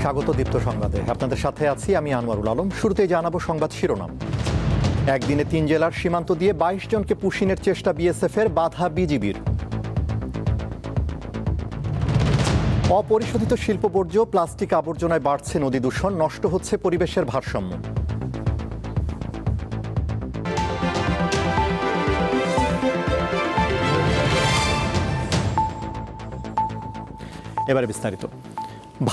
স্বাগত দীপ্ত সংবাদে। আপনাদের সাথে আছি আমি আনোয়ারুল আলম। শুরুতেই জানাবো সংবাদ শিরোনাম। একদিনে ৩ জেলার সীমান্ত দিয়ে ২২ জনকে পুশিনের চেষ্টা বিএসএফের, বাধা বিজিবির। অপরিশোধিত শিল্প বর্জ্য, প্লাস্টিক আবর্জনায় বাড়ছে নদী দূষণ, নষ্ট হচ্ছে পরিবেশের ভারসাম্য। এবারে বিস্তারিত।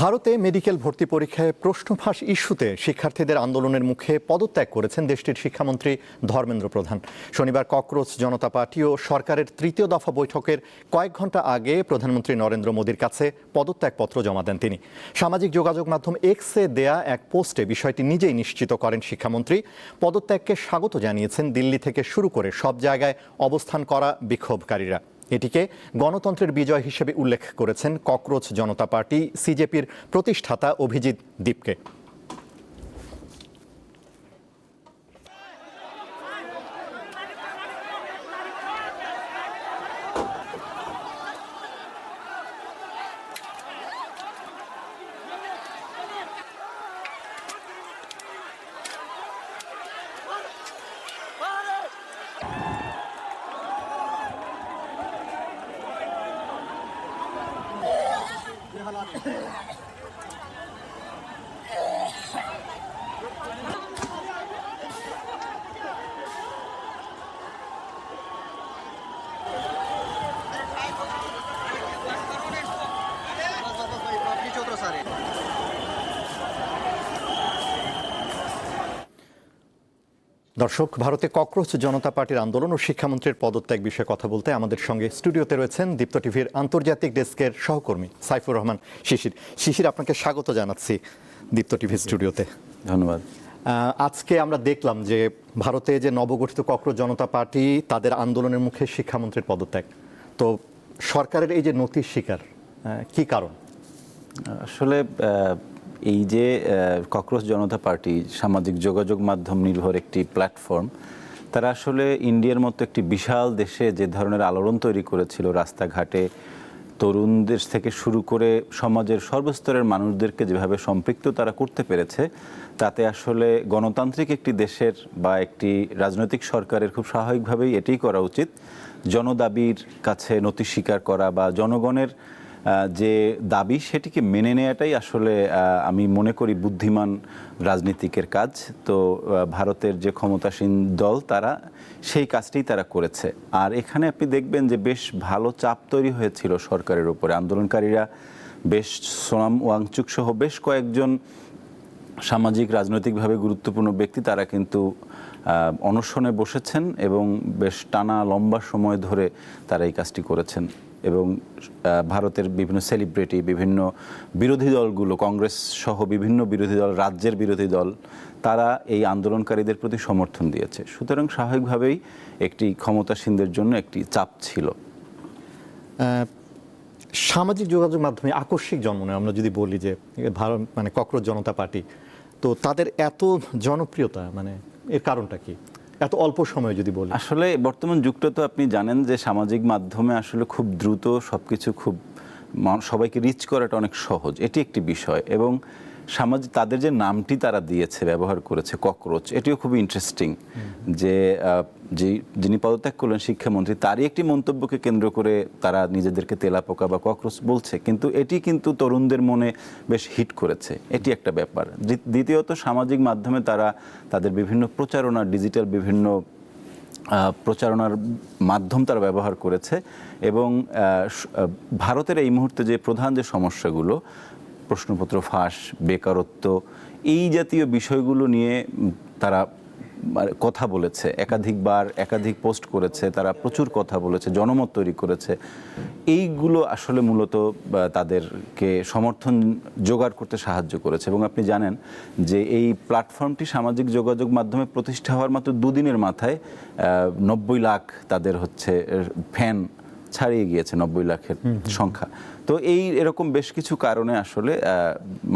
ভারতে মেডিকেল ভর্তি পরীক্ষায় প্রশ্ন ফাঁস ইস্যুতে শিক্ষার্থীদের আন্দোলনের মুখে পদত্যাগ করেছেন দেশটির শিক্ষামন্ত্রী ধর্মেন্দ্র প্রধান। শনিবার ককরোচ জনতা পার্টি ও সরকারের তৃতীয় দফা বৈঠকের কয়েক ঘন্টা আগে প্রধানমন্ত্রী নরেন্দ্র মোদীর কাছে পদত্যাগপত্র জমা দেন তিনি। সামাজিক যোগাযোগ মাধ্যম এক্সে দেয়া এক পোস্টে বিষয়টি নিজেই নিশ্চিত করেন শিক্ষামন্ত্রী। পদত্যাগকে স্বাগত জানিয়েছেন দিল্লি থেকে শুরু করে সব জায়গায় অবস্থান করা বিক্ষোভকারীরা। এটিকে গণতন্ত্রের বিজয় হিসেবে উল্লেখ করেছেন ককরোচ জনতা পার্টি সিজেপির প্রতিষ্ঠাতা অভিজিৎ দীপকে। দর্শক, ভারতে ককরোচ জনতা পার্টির আন্দোলন ও শিক্ষামন্ত্রীর পদত্যাগ বিষয়ে কথা বলতে আমাদের সঙ্গে স্টুডিওতে রয়েছেন দীপ্ত টিভির আন্তর্জাতিক ডেস্কের সহকর্মী সাইফুর রহমান শিশির। শিশির, আপনাকে স্বাগত জানাচ্ছি দীপ্ত টিভি স্টুডিওতে। ধন্যবাদ। আজকে আমরা দেখলাম যে ভারতে যে নবগঠিত ককরোচ জনতা পার্টি, তাদের আন্দোলনের মুখে শিক্ষামন্ত্রীর পদত্যাগ। তো সরকারের এই যে নতির শিকার, কি কারণ? আসলে এই যে ককরোচ জনতা পার্টি সামাজিক যোগাযোগ মাধ্যম নির্ভর একটি প্ল্যাটফর্ম, তারা আসলে ইন্ডিয়ার মতো একটি বিশাল দেশে যে ধরনের আলোড়ন তৈরি করেছিল, রাস্তাঘাটে তরুণদের থেকে শুরু করে সমাজের সর্বস্তরের মানুষদেরকে যেভাবে সম্পৃক্ত তারা করতে পেরেছে, তাতে আসলে গণতান্ত্রিক একটি দেশের বা একটি রাজনৈতিক সরকারের খুব স্বাভাবিকভাবেই এটাই করা উচিত, জনদাবির কাছে নতি স্বীকার করা বা জনগণের যে দাবি সেটিকে মেনে নেওয়াটাই আসলে আমি মনে করি বুদ্ধিমান রাজনীতিকের কাজ। তো ভারতের যে ক্ষমতাসীন দল, তারা সেই কাজটাই তারা করেছে। আর এখানে আপনি দেখবেন যে বেশ ভালো চাপ তৈরি হয়েছিল সরকারের উপরে। আন্দোলনকারীরা বেশ সোনাম ওয়াংচুক সহ বেশ কয়েকজন সামাজিক রাজনৈতিকভাবে গুরুত্বপূর্ণ ব্যক্তি, তারা কিন্তু অনশনে বসেছেন এবং বেশ টানা লম্বা সময় ধরে তারা এই কাজটি করেছেন। এবং ভারতের বিভিন্ন সেলিব্রিটি, বিভিন্ন বিরোধী দলগুলো, কংগ্রেস সহ বিভিন্ন বিরোধী দল, রাজ্যের বিরোধী দল, তারা এই আন্দোলনকারীদের প্রতি সমর্থন দিয়েছে। সুতরাং স্বাভাবিকভাবেই একটি ক্ষমতাসীনদের জন্য একটি চাপ ছিল। সামাজিক যোগাযোগ মাধ্যমে আকস্মিক জন্ম নেয়, আমরা যদি বলি যে ভারত মানে ককরোচ জনতা পার্টি, তো তাদের এত জনপ্রিয়তা, মানে এর কারণটা কি? এত অল্প সময়ে যদি বলি। আসলে বর্তমান যুগটা তো আপনি জানেন যে সামাজিক মাধ্যমে আসলে খুব দ্রুত সবকিছু খুব সবাইকে রিচ করাটা অনেক সহজ, এটি একটি বিষয়। এবং সামাজিক তাদের যে নামটি তারা দিয়েছে, ব্যবহার করেছে ককরোচ, এটিও খুবই ইন্টারেস্টিং। যে যিনি পদত্যাগ করলেন শিক্ষামন্ত্রী, তারই একটি মন্তব্যকে কেন্দ্র করে তারা নিজেদেরকে তেলাপোকা বা ককরোচ বলছে, কিন্তু এটি কিন্তু তরুণদের মনে বেশ হিট করেছে, এটি একটা ব্যাপার। দ্বিতীয়ত, সামাজিক মাধ্যমে তারা তাদের বিভিন্ন প্রচারণা, ডিজিটাল বিভিন্ন প্রচারণার মাধ্যম তারা ব্যবহার করেছে। এবং ভারতের এই মুহূর্তে যে প্রধান যে সমস্যাগুলো, প্রশ্নপত্র ফাঁস, বেকারত্ব, এই জাতীয় বিষয়গুলো নিয়ে তারা কথা বলেছে, একাধিকবার একাধিক পোস্ট করেছে, তারা প্রচুর কথা বলেছে, জনমত তৈরি করেছে। এইগুলো আসলে মূলত তাদেরকে সমর্থন জোগাড় করতে সাহায্য করেছে। এবং আপনি জানেন যে এই প্ল্যাটফর্মটি সামাজিক যোগাযোগ মাধ্যমে প্রতিষ্ঠা হওয়ার মাত্র 2 দিনের মাথায় 90 লাখ তাদের ফ্যান ছাড়িয়ে গিয়েছে, 90 লাখের সংখ্যা। তো এরকম বেশ কিছু কারণে আসলে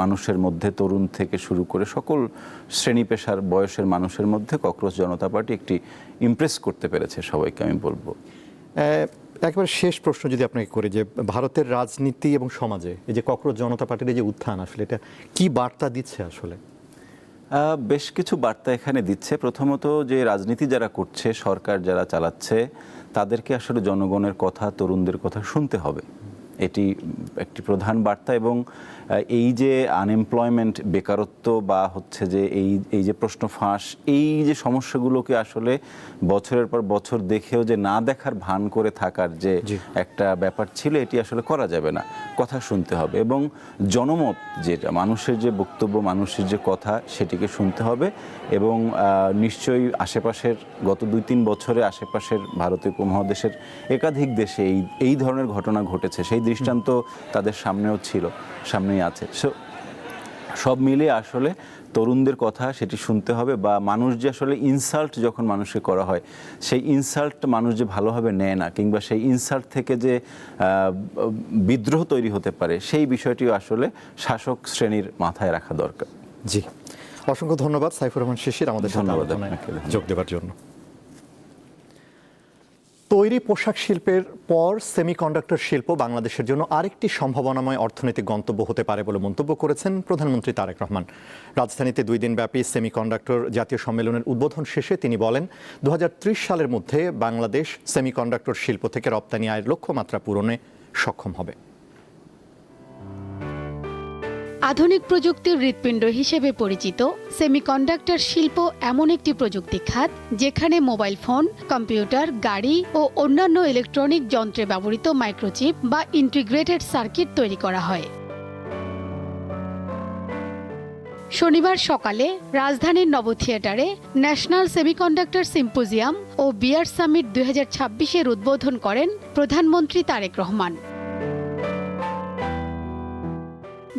মানুষের মধ্যে, তরুণ থেকে শুরু করে সকল শ্রেণী পেশার বয়সের মানুষের মধ্যে ককরোচ জনতা পার্টি একটি ইমপ্রেস করতে পেরেছে সবাইকে, আমি বলবো। একেবারে শেষ প্রশ্ন যদি আপনাকে করি যে ভারতের রাজনীতি এবং সমাজে এই যে ককরোচ জনতা পার্টির এই যে উত্থান আসলে এটা কি বার্তা দিচ্ছে আসলে? বেশ কিছু বার্তা এখানে দিচ্ছে। প্রথমত যে রাজনীতি যারা করছে, সরকার যারা চালাচ্ছে, তাদেরকে আসলে জনগণের কথা, তরুণদের কথা শুনতে হবে। এটি একটি প্রধান বার্তা। এবং এই যে আনএমপ্লয়মেন্ট, বেকারত্ব বা হচ্ছে যে এই যে প্রশ্ন ফাঁস, এই যে সমস্যাগুলোকে আসলে বছরের পর বছর দেখেও যে না দেখার ভান করে থাকার যে একটা ব্যাপার ছিল, এটি আসলে করা যাবে না। কথা শুনতে হবে এবং জনমত যেটা, মানুষের যে বক্তব্য, মানুষের যে কথা, সেটিকে শুনতে হবে। এবং নিশ্চয়ই আশেপাশের গত 2-3 বছরে আশেপাশের ভারতীয় উপমহাদেশের একাধিক দেশে এই ধরনের ঘটনা ঘটেছে। সেই দৃষ্টান্ত তাদের সামনেও ছিল, সামনেই আছে। সব মিলিয়ে আসলে তরুণদের কথা সেটি শুনতে হবে। বা মানুষ যে আসলে ইনসাল্ট যখন মানুষকে করা হয়, সেই ইনসাল্ট মানুষ যে ভালোভাবে নেয় না, কিংবা সেই ইনসাল্ট থেকে যে বিদ্রোহ তৈরি হতে পারে, সেই বিষয়টিও আসলে শাসক শ্রেণীর মাথায় রাখা দরকার। জি, অসংখ্য ধন্যবাদ সাইফুর রহমান শিশির আমাদের সাথে আলোচনায় যোগ দেওয়ার জন্য। তৈরি পোশাক শিল্পের পর সেমিকন্ডাক্টর শিল্প বাংলাদেশের জন্য আরেকটি সম্ভাবনাময় অর্থনৈতিক গন্তব্য হতে পারে বলে মন্তব্য করেছেন প্রধানমন্ত্রী তারেক রহমান। রাজধানীতে 2 দিনব্যাপী সেমিকন্ডাক্টর জাতীয় সম্মেলনের উদ্বোধন শেষে তিনি বলেন, 2030 সালের মধ্যে বাংলাদেশ সেমিকন্ডাক্টর শিল্প থেকে রপ্তানি আয়ের লক্ষ্যমাত্রা পূরণে সক্ষম হবে। আধুনিক প্রযুক্তির হৃৎপিণ্ড হিসেবে পরিচিত সেমিকন্ডাক্টর শিল্প এমন একটি প্রযুক্তি খাত যেখানে মোবাইল ফোন, কম্পিউটার, গাড়ি ও অন্যান্য ইলেকট্রনিক যন্ত্রে ব্যবহৃত মাইক্রোচিপ বা ইন্টিগ্রেটেড সার্কিট তৈরি করা হয়। শনিবার সকালে রাজধানীর নব থিয়েটারে ন্যাশনাল সেমিকন্ডাক্টর সিম্পোজিয়াম ও বিয়ার সামিট 2026-এর উদ্বোধন করেন প্রধানমন্ত্রী তারেক রহমান।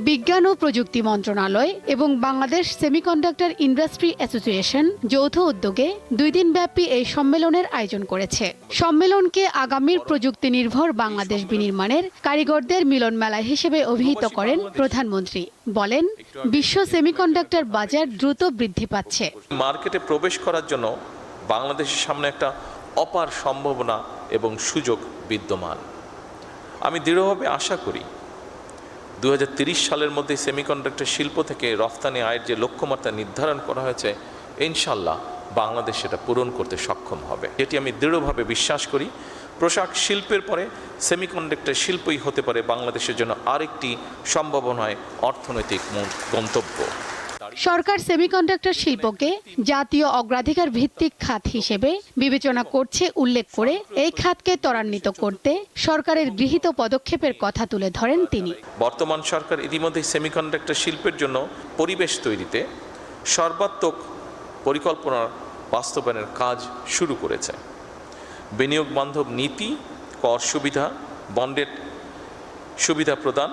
বিজ্ঞান ও প্রযুক্তি মন্ত্রণালয় এবং বাংলাদেশ সেমিকন্ডাক্টর ইন্ডাস্ট্রি অ্যাসোসিয়েশন যৌথ উদ্যোগে 2 দিনব্যাপী এই সম্মেলনের আয়োজন করেছে। সম্মেলনকে আগামীর প্রযুক্তি নির্ভর বাংলাদেশ বিনির্মাণের কারিগরদের মিলন মেলা হিসেবে অভিহিত করেন প্রধানমন্ত্রী। বলেন, বিশ্ব সেমিকন্ডাক্টর বাজার দ্রুত বৃদ্ধি পাচ্ছে। মার্কেটে প্রবেশ করার জন্য বাংলাদেশের সামনে একটা অপার সম্ভাবনা এবং সুযোগ বিদ্যমান। আমি দৃঢ়ভাবে আশা করি 2030 সালের মধ্যে সেমিকন্ডাক্টর শিল্প থেকে রফতানি আয়ের যে লক্ষ্যমাত্রা নির্ধারণ করা হয়েছে, ইনশাল্লাহ বাংলাদেশ সেটা পূরণ করতে সক্ষম হবে। এটি আমি দৃঢ়ভাবে বিশ্বাস করি। পোশাক শিল্পের পরে সেমিকন্ডাক্টর শিল্পই হতে পারে বাংলাদেশের জন্য আরেকটি সম্ভাবনায় অর্থনৈতিক গন্তব্য। সরকার সেমিকন্ডাক্টর শিল্পকে জাতীয় অগ্রাধিকার ভিত্তিক খাত হিসেবে বিবেচনা করছে উল্লেখ করে এই খাতকে ত্বরান্বিত করতে সরকারের গৃহীত পদক্ষেপের কথা তুলে ধরেন তিনি। বর্তমান সরকার ইতিমধ্যে সেমিকন্ডাক্টর শিল্পের জন্য পরিবেশ তৈরিতে সর্বাত্মক পরিকল্পনা বাস্তবায়নের কাজ শুরু করেছে। বিনিয়োগ বান্ধব নীতি, কর সুবিধা, বন্ডের সুবিধা প্রদান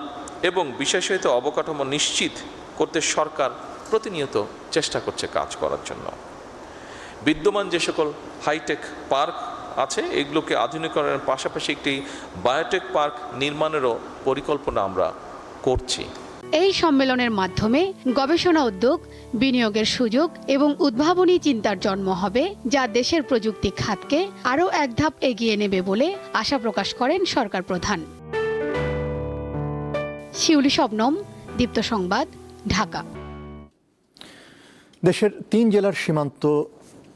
এবং বিশেষায়িত অবকাঠামো নিশ্চিত করতে সরকার প্রতিনিয়ত চেষ্টা করছে কাজ করার জন্য। বিদ্যমান যে সকল হাইটেক পার্ক আছে, এগুলোকে আধুনিকরণের পাশাপাশি একটি বায়োটেক পার্ক নির্মাণেরও পরিকল্পনা আমরা করছি। এই সম্মেলনের মাধ্যমে গবেষণা উদ্যোগ, বিনিয়োগের সুযোগ এবং উদ্ভাবনী চিন্তার জন্ম হবে, যা দেশের প্রযুক্তি খাতকে আরও এক ধাপ এগিয়ে নেবে বলে আশা প্রকাশ করেন সরকার প্রধান। শিউলি শবনম, দীপ্ত সংবাদ, ঢাকা। দেশের 3 জেলার সীমান্ত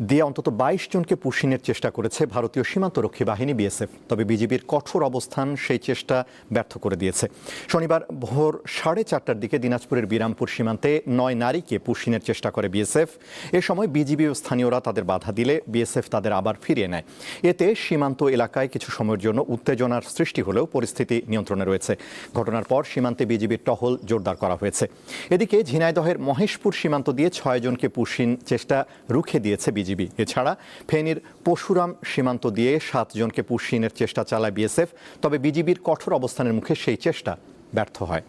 দিয়ে অন্তত 22 জনকে পুশিনের চেষ্টা করেছে ভারতীয় সীমান্তরক্ষী বাহিনী বিএসএফ। তবে বিজিবির কঠোর অবস্থান সেই চেষ্টা ব্যর্থ করে দিয়েছে। শনিবার ভোর 4:30টার দিকে দিনাজপুরের বিরামপুর সীমান্তে 9 নারীকে পুশিনের চেষ্টা করে বিএসএফ। এ সময় বিজিবি ও স্থানীয়রা তাদের বাধা দিলে বিএসএফ তাদের আবার ফিরিয়ে নেয়। এতে সীমান্ত এলাকায় কিছু সময়ের জন্য উত্তেজনার সৃষ্টি হলেও পরিস্থিতি নিয়ন্ত্রণে রয়েছে। ঘটনার পর সীমান্তে বিজিবির টহল জোরদার করা হয়েছে। এদিকে ঝিনাইদহের মহেশপুর সীমান্ত দিয়ে 6 জনকে পুশিন চেষ্টা রুখে দিয়েছে বিজিবি। এছাড়া ফেনীর পশুরাম সীমান্ত দিয়ে 7 জনকে পুশিনের চেষ্টা চালায় বিএসএফ। তবে বিজিবির কঠোর অবস্থানের মুখে সেই চেষ্টা ব্যর্থ হয়।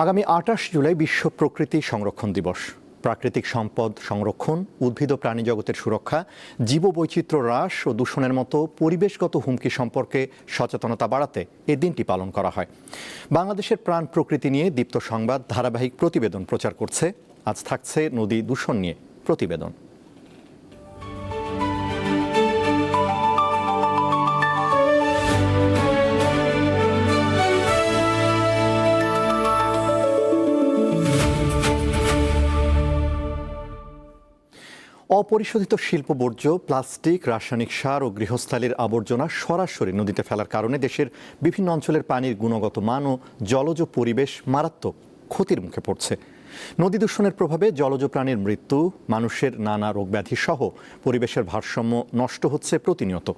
আগামী ২৮ জুলাই বিশ্ব প্রকৃতি সংরক্ষণ দিবস। প্রাকৃতিক সম্পদ সংরক্ষণ, উদ্ভিদ ও প্রাণী জগতের সুরক্ষা, জীববৈচিত্র্য হ্রাস ও দূষণের মতো পরিবেশগত হুমকি সম্পর্কে সচেতনতা বাড়াতে এ দিনটি পালন করা হয়। বাংলাদেশের প্রাণ প্রকৃতি নিয়ে দীপ্ত সংবাদ ধারাবাহিক প্রতিবেদন প্রচার করছে। আজ থাকছে নদী দূষণ নিয়ে প্রতিবেদন। অপরিশোধিত শিল্প বর্জ্য, প্লাস্টিক, রাসায়নিক সার ও গৃহস্থালির আবর্জনা সরাসরি নদীতে ফেলার কারণে দেশের বিভিন্ন অঞ্চলের পানির গুণগত মান ও জলজ পরিবেশ মারাত্মক ক্ষতির মুখে পড়ছে। নদী দূষণের প্রভাবে জলজ প্রাণীর মৃত্যু, মানুষের নানা রোগব্যাধি সহ পরিবেশের ভারসাম্য নষ্ট হচ্ছে প্রতিনিয়ত।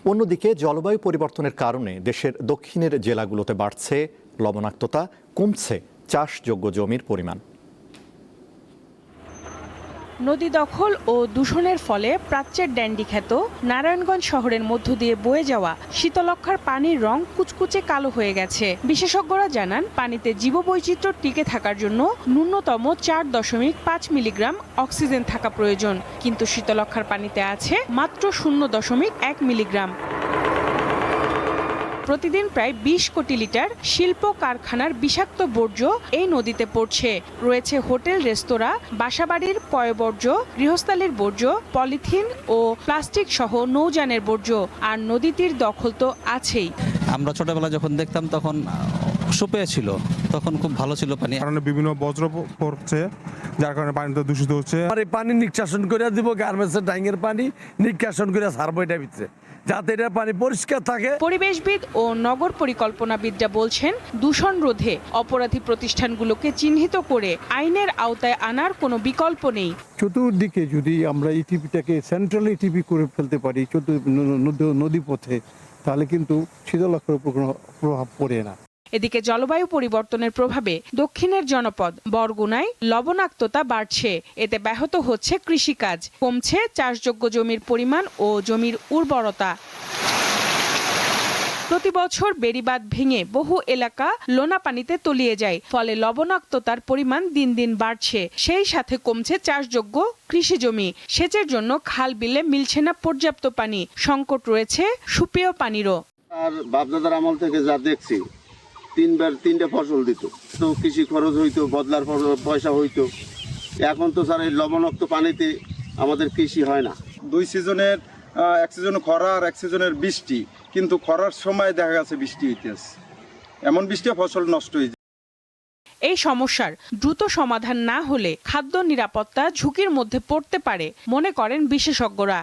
অন্যদিকে জলবায়ু পরিবর্তনের কারণে দেশের দক্ষিণের জেলাগুলোতে বাড়ছে লবণাক্ততা, কমছে চাষযোগ্য জমির পরিমাণ। নদী দখল ও দূষণের ফলে প্রাচ্যের ড্যান্ডি খ্যাত নারায়ণগঞ্জ শহরের মধ্য দিয়ে বয়ে যাওয়া শীতলক্ষ্যার পানির রং কুচকুচে কালো হয়ে গেছে। বিশেষজ্ঞরা জানান, পানিতে জীববৈচিত্র্য টিকে থাকার জন্য ন্যূনতম 4.5 মিলিগ্রাম অক্সিজেন থাকা প্রয়োজন, কিন্তু শীতলক্ষ্যার পানিতে আছে মাত্র 0.1 মিলিগ্রাম। প্রতিদিন প্রায় 20 কোটি লিটার শিল্প কারখানার বিষাক্ত বর্জ্য এই নদীতে পড়ছে। রয়েছে হোটেল, রেস্তোরাঁ, বাসাবাড়ির পয়ঃবর্জ্য, গৃহস্থালির বর্জ্য, পলিথিন ও প্লাস্টিক সহ নৌযানের বর্জ্য। আর নদীটির দখল তো আছেই। আমরা ছোটবেলায় যখন দেখতাম তখন সুপেয় ছিল, তখন খুব ভালো ছিল পানি। কারণে বিভিন্ন বজ্র পড়ছে, যার কারণে পানিটা দূষিত হচ্ছে। আর এই পানি নিষ্কাশন করে দিব, গার্মেন্টসের ট্যাঙ্কের পানি নিষ্কাশন করে ছাড়বো এটা ভিতরে, যাতে এটা পানি পরিষ্কার থাকে। পরিবেশবিদ ও নগর পরিকল্পনাবিদরা বলছেন, দূষণ রোধে অপরাধী প্রতিষ্ঠানগুলোকে চিহ্নিত করে আইনের আওতায় আনার কোনো বিকল্প নেই। চতুর্দিকে যদি আমরা ইটিপিটাকে সেন্ট্রাল ইটিপি করে ফেলতে পারি নদী পথে, তাহলে কিন্তু শীতলক্ষ্যার উপর কোনো প্রভাব পড়ে না। এদিকে জলবায়ু পরিবর্তনের প্রভাবে দক্ষিণের জনপদ বরগুনায় লবণাক্ততা বাড়ছে। এতে ব্যাহত হচ্ছে কৃষিকাজ, কমছে চাষযোগ্য জমির পরিমাণ ও জমির উর্বরতা। প্রতি বছর বেড়িবাঁধ ভেঙে বহু এলাকা লোনা পানিতে তলিয়ে যায়, ফলে লবণাক্ততার পরিমাণ দিন দিন বাড়ছে। সেই সাথে কমছে চাষযোগ্য কৃষি জমি। সেচের জন্য খাল বিলে মিলছে না পর্যাপ্ত পানি, সংকট রয়েছে সুপেয় পানিরও। আর বাপদাদার আমল থেকে যা দেখছি, 3টা ফসল দিত, তো কৃষি খরচ হইতো, বদলার পয়সা হইতো। এখন তো স্যার এই লবণাক্ত পানিতে আমাদের কৃষি হয় না। 2 সিজনের, এক সিজনে খরা আর এক সিজনের বৃষ্টি, কিন্তু খরার সময় দেখা গেছে বৃষ্টি হইতেছে, এমন বৃষ্টি ফসল নষ্ট হয়ে যায়। এই সমস্যার দ্রুত সমাধান না হলে খাদ্য নিরাপত্তা ঝুঁকির মধ্যে পড়তে পারে মনে করেন বিশেষজ্ঞরা।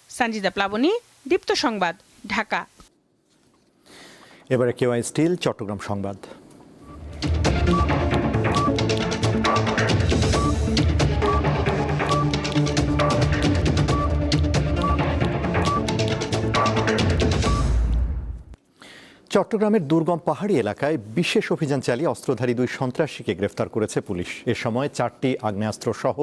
সঞ্জিদা প্লাবনী, দীপ্ত সংবাদ, ঢাকা। এবারে কেওয়াই স্টিল চট্টগ্রাম সংবাদ। চট্টগ্রামের দুর্গম পাহাড়ি এলাকায় বিশেষ অভিযান চালিয়ে অস্ত্রধারী 2 সন্ত্রাসীকে গ্রেফতার করেছে পুলিশ। এ সময় 4টি আগ্নেয়াস্ত্র সহ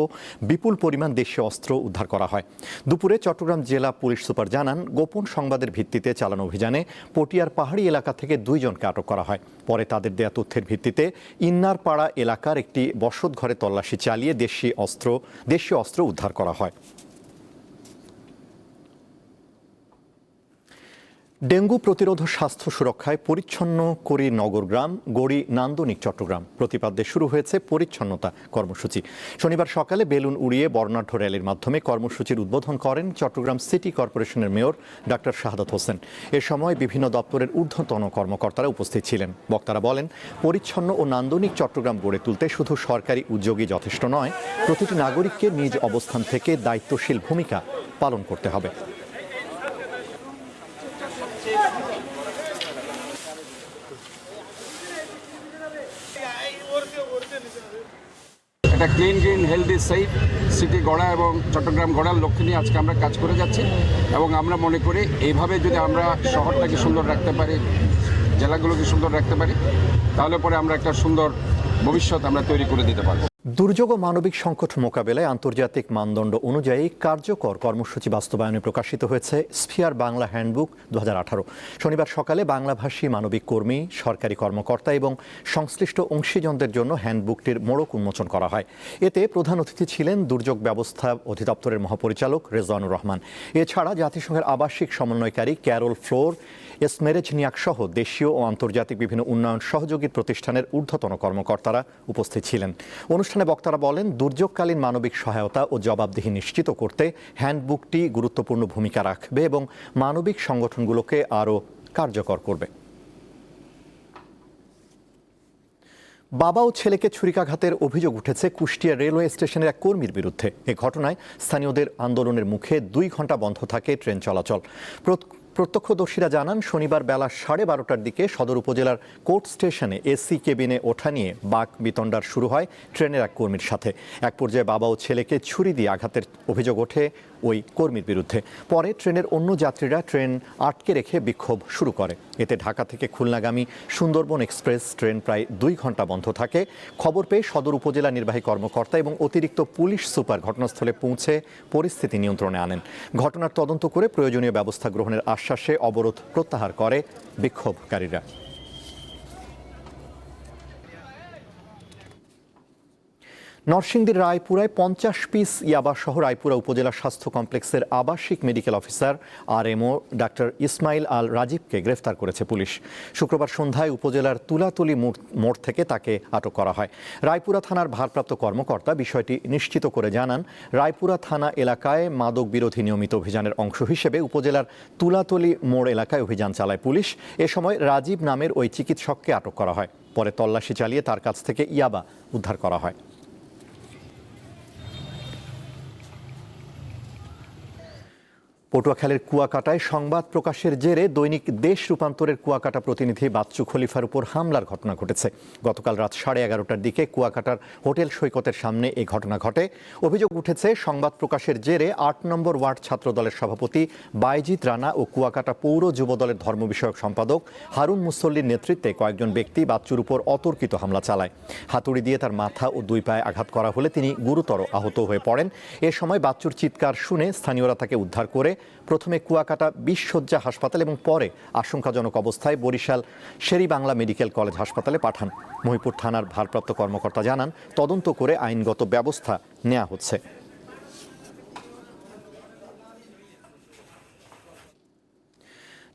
বিপুল পরিমাণ দেশীয় অস্ত্র উদ্ধার করা হয়। দুপুরে চট্টগ্রাম জেলা পুলিশ সুপার জানান, গোপন সংবাদের ভিত্তিতে চালানো অভিযানে পটিয়ার পাহাড়ি এলাকা থেকে 2 জনকে আটক করা হয়। পরে তাদের দেয়া তথ্যের ভিত্তিতে ইন্নারপাড়া এলাকার একটি বসত ঘরে তল্লাশি চালিয়ে দেশীয় অস্ত্র উদ্ধার করা হয়। ডেঙ্গু প্রতিরোধ ও স্বাস্থ্য সুরক্ষায় পরিচ্ছন্ন করি নগরগ্রাম, গড়ি নান্দনিক চট্টগ্রাম প্রতিপাদ্যে শুরু হয়েছে পরিচ্ছন্নতা কর্মসূচি। শনিবার সকালে বেলুন উড়িয়ে বর্ণাঢ্য র্যালির মাধ্যমে কর্মসূচির উদ্বোধন করেন চট্টগ্রাম সিটি কর্পোরেশনের মেয়র ডাক্তার শাহাদাত হোসেন। এ সময় বিভিন্ন দপ্তরের ঊর্ধ্বতন কর্মকর্তারা উপস্থিত ছিলেন। বক্তারা বলেন, পরিচ্ছন্ন ও নান্দনিক চট্টগ্রাম গড়ে তুলতে শুধু সরকারি উদ্যোগই যথেষ্ট নয়, প্রতিটি নাগরিককে নিজ অবস্থান থেকে দায়িত্বশীল ভূমিকা পালন করতে হবে। একটা clean green healthy safe city গড়া এবং চট্টগ্রাম গড়ার লক্ষ্যে নিয়ে আজকে আমরা কাজ করে যাচ্ছি এবং আমরা মনে করি এইভাবে যদি আমরা শহরটাকে সুন্দর রাখতে পারি, জেলাগুলোকে সুন্দর রাখতে পারি, তাহলে পরে আমরা একটা সুন্দর ভবিষ্যৎ আমরা তৈরি করে দিতে পারবো। দুর্যোগ ও মানবিক সংকট মোকাবেলায় আন্তর্জাতিক মানদণ্ড অনুযায়ী কার্যকর কর্মসূচি বাস্তবায়নে প্রকাশিত হয়েছে স্ফিয়ার বাংলা হ্যান্ডবুক 2018। শনিবার সকালে বাংলাভাষী মানবিক কর্মী, সরকারি কর্মকর্তা এবং সংশ্লিষ্ট অংশীজনদের জন্য হ্যান্ডবুকটির মোড়ক উন্মোচন করা হয়। এতে প্রধান অতিথি ছিলেন দুর্যোগ ব্যবস্থা অধিদপ্তরের মহাপরিচালক রেজওয়ানুর রহমান। এছাড়া জাতিসংঘের আবাসিক সমন্বয়কারী ক্যারল ফ্লোর, এসমেরেজনিয়াক সহ দেশীয় ও আন্তর্জাতিক বিভিন্ন উন্নয়ন সহযোগী প্রতিষ্ঠানের ঊর্ধ্বতন কর্মকর্তারা উপস্থিত ছিলেন। অনুষ্ঠানে বক্তারা বলেন, দুর্যোগকালীন মানবিক সহায়তা ও জবাবদিহি নিশ্চিত করতে হ্যান্ডবুকটি গুরুত্বপূর্ণ ভূমিকা রাখবে এবং মানবিক সংগঠনগুলোকে আরও কার্যকর করবে। বাবা ও ছেলেকে ছুরিকাঘাতের অভিযোগ উঠেছে কুষ্টিয়া রেলওয়ে স্টেশনের এক কর্মীর বিরুদ্ধে। এ ঘটনায় স্থানীয়দের আন্দোলনের মুখে 2 ঘন্টা বন্ধ থাকে ট্রেন চলাচল। প্রত্যক্ষদর্শীরা জানান, শনিবার বেলা 12:30টার দিকে সদর উপজেলার কোর্ট স্টেশনে এসি কেবিনে ওঠা নিয়ে বাক বিতণ্ডার শুরু হয় ট্রেনের এক কর্মীর সাথে। এক পর্যায়ে বাবা ও ছেলেকে ছুরি দিয়ে আঘাতের অভিযোগ ওঠে ওই কর্মীর বিরুদ্ধে। পরে ট্রেনের অন্য যাত্রীরা ট্রেন আটকে রেখে বিক্ষোভ শুরু করে। এতে ঢাকা থেকে খুলনাগামী সুন্দরবন এক্সপ্রেস ট্রেন প্রায় 2 ঘন্টা বন্ধ থাকে। খবর পেয়ে সদর উপজেলা নির্বাহী কর্মকর্তা এবং অতিরিক্ত পুলিশ সুপার ঘটনাস্থলে পৌঁছে পরিস্থিতি নিয়ন্ত্রণে আনেন। ঘটনার তদন্ত করে প্রয়োজনীয় ব্যবস্থা গ্রহণের আশ্বাসে অবরোধ প্রত্যাহার করে বিক্ষোভকারীরা। নরসিংদীর রায়পুরায় 50 পিস ইয়াবা সহ রায়পুরা উপজেলা স্বাস্থ্য কমপ্লেক্সের আবাসিক মেডিকেল অফিসার RMO ডাক্তার ইসমাইল আল রাজীবকে গ্রেফতার করেছে পুলিশ। শুক্রবার সন্ধ্যায় উপজেলার তুলাতলি মোড় থেকে তাকে আটক করা হয়। রায়পুরা থানার ভারপ্রাপ্ত কর্মকর্তা বিষয়টি নিশ্চিত করে জানান, রায়পুরা থানা এলাকায় মাদক বিরোধী নিয়মিত অভিযানের অংশ হিসেবে উপজেলার তুলাতলি মোড় এলাকায় অভিযান চালায় পুলিশ। এ সময় রাজীব নামের ওই চিকিৎসককে আটক করা হয়। পরে তল্লাশি চালিয়ে তার কাছ থেকে ইয়াবা উদ্ধার করা হয়। পটুয়াখালীর কুয়াকাটায় সংবাদ প্রকাশের জেরে দৈনিক দেশ রূপান্তরের কুয়াকাটা প্রতিনিধি বাচ্চু খলিফার উপর হামলার ঘটনা ঘটেছে। গতকাল রাত 11:30টার দিকে কুয়াকাটার হোটেল সৈকতের সামনে এই ঘটনা ঘটে। অভিযোগ উঠেছে, সংবাদ প্রকাশের জেরে 8 নম্বর ওয়ার্ড ছাত্রদলের সভাপতি বাইজিৎ রানা ও কুয়াকাটা পৌর যুবদলের ধর্ম বিষয়ক সম্পাদক হারুন মুসল্লির নেতৃত্বে কয়েকজন ব্যক্তি বাচ্চুর উপর অতর্কিত হামলা চালায়। হাতুড়ি দিয়ে তার মাথা ও 2 পায়ে আঘাত করা হলে তিনি গুরুতর আহত হয়ে পড়েন। এ সময় বাচ্চুর চিৎকার শুনে স্থানীয়রা তাকে উদ্ধার করে প্রথমে কুয়াকাটা 20 শয্যা হাসপাতাল এবং পরে আশঙ্কাজনক অবস্থায় বরিশাল শেরি বাংলা মেডিকেল কলেজ হাসপাতালে পাঠান। মহিপুর থানার ভারপ্রাপ্ত কর্মকর্তা জানান, তদন্ত করে আইনগত ব্যবস্থা নেওয়া হচ্ছে।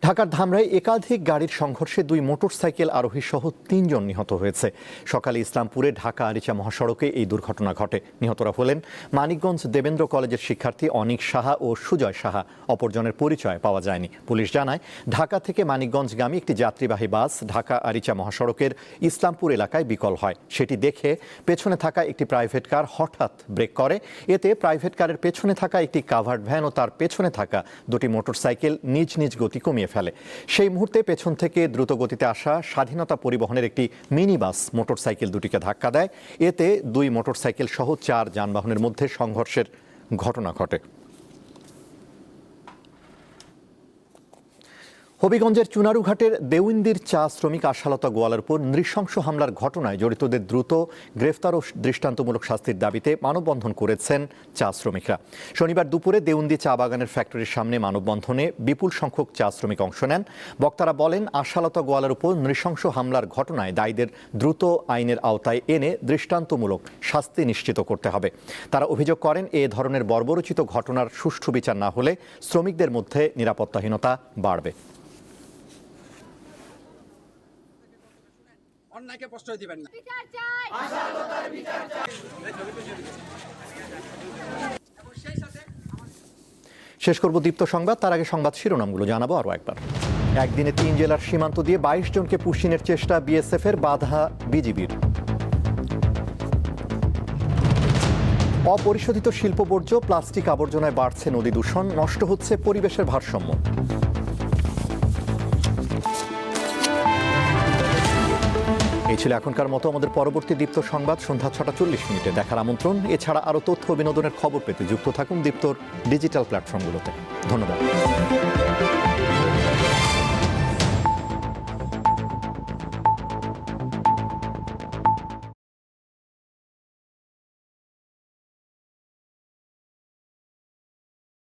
ঢাকার ধামরায় একাধিক গাড়ির সংঘর্ষে 2 মোটরসাইকেল আরোহী সহ 3 জন নিহত হয়েছে। সকালে ইসলামপুরে ঢাকা আরিচা মহাসড়কে এই দুর্ঘটনা ঘটে। নিহতরা হলেন মানিকগঞ্জ দেবেন্দ্র কলেজের শিক্ষার্থী অনিক সাহা ও সুজয় সাহা। অপরজনের পরিচয় পাওয়া যায়নি। পুলিশ জানায়, ঢাকা থেকে মানিকগঞ্জগামী একটি যাত্রীবাহী বাস ঢাকা আরিচা মহাসড়কের ইসলামপুর এলাকায় বিকল হয়। সেটি দেখে পেছনে থাকা একটি প্রাইভেট কার হঠাৎ ব্রেক করে। এতে প্রাইভেট কারের পেছনে থাকা একটি কাভার্ড ভ্যান ও তার পেছনে থাকা 2টি মোটরসাইকেল নিজ নিজ গতি কমিয়ে ফেলে। সেই মুহূর্তে পেছন থেকে দ্রুত গতিতে আসা স্বাধীনতা পরিবহনের একটি মিনি বাস মোটরসাইকেল দুটিকে ধাক্কা দেয়। এতে 2 মোটরসাইকেল সহ 4 যানবাহনের মধ্যে সংঘর্ষের ঘটনা ঘটে। হবিগঞ্জের চুনারুঘাটের দেউন্দির চা শ্রমিক আশালতা গোয়ালার উপর নৃশংস হামলার ঘটনায় জড়িতদের দ্রুত গ্রেফতার ও দৃষ্টান্তমূলক শাস্তির দাবিতে মানববন্ধন করেছেন চা শ্রমিকরা। শনিবার দুপুরে দেউন্দি চা বাগানের ফ্যাক্টরির সামনে মানববন্ধনে বিপুল সংখ্যক চা শ্রমিক অংশ নেন। বক্তারা বলেন, আশালতা গোয়ালার উপর নৃশংস হামলার ঘটনায় দায়ীদের দ্রুত আইনের আওতায় এনে দৃষ্টান্তমূলক শাস্তি নিশ্চিত করতে হবে। তারা অভিযোগ করেন, এ ধরনের বর্বরোচিত ঘটনার সুষ্ঠু বিচার না হলে শ্রমিকদের মধ্যে নিরাপত্তাহীনতা বাড়বে। শেষ করব দীপ্ত সংবাদ, তার আগে সংবাদ শিরোনামগুলো জানাবো আরও একবার। একদিনে 3 জেলার সীমান্ত দিয়ে 22 জনকে পুশিনের চেষ্টা, BSF এর বাধা বিজিবির। অপরিশোধিত শিল্পবর্জ্য, প্লাস্টিক আবর্জনায় বাড়ছে নদী দূষণ, নষ্ট হচ্ছে পরিবেশের ভারসাম্য। এই ছিল এখনকার মতো। আমাদের পরবর্তী দীপ্ত সংবাদ সন্ধ্যা 6:40 দেখার আমন্ত্রণ। এছাড়া আরও তথ্য বিনোদনের খবর পেতে যুক্ত থাকুন দীপ্তর ডিজিটাল প্ল্যাটফর্মগুলোতে। ধন্যবাদ।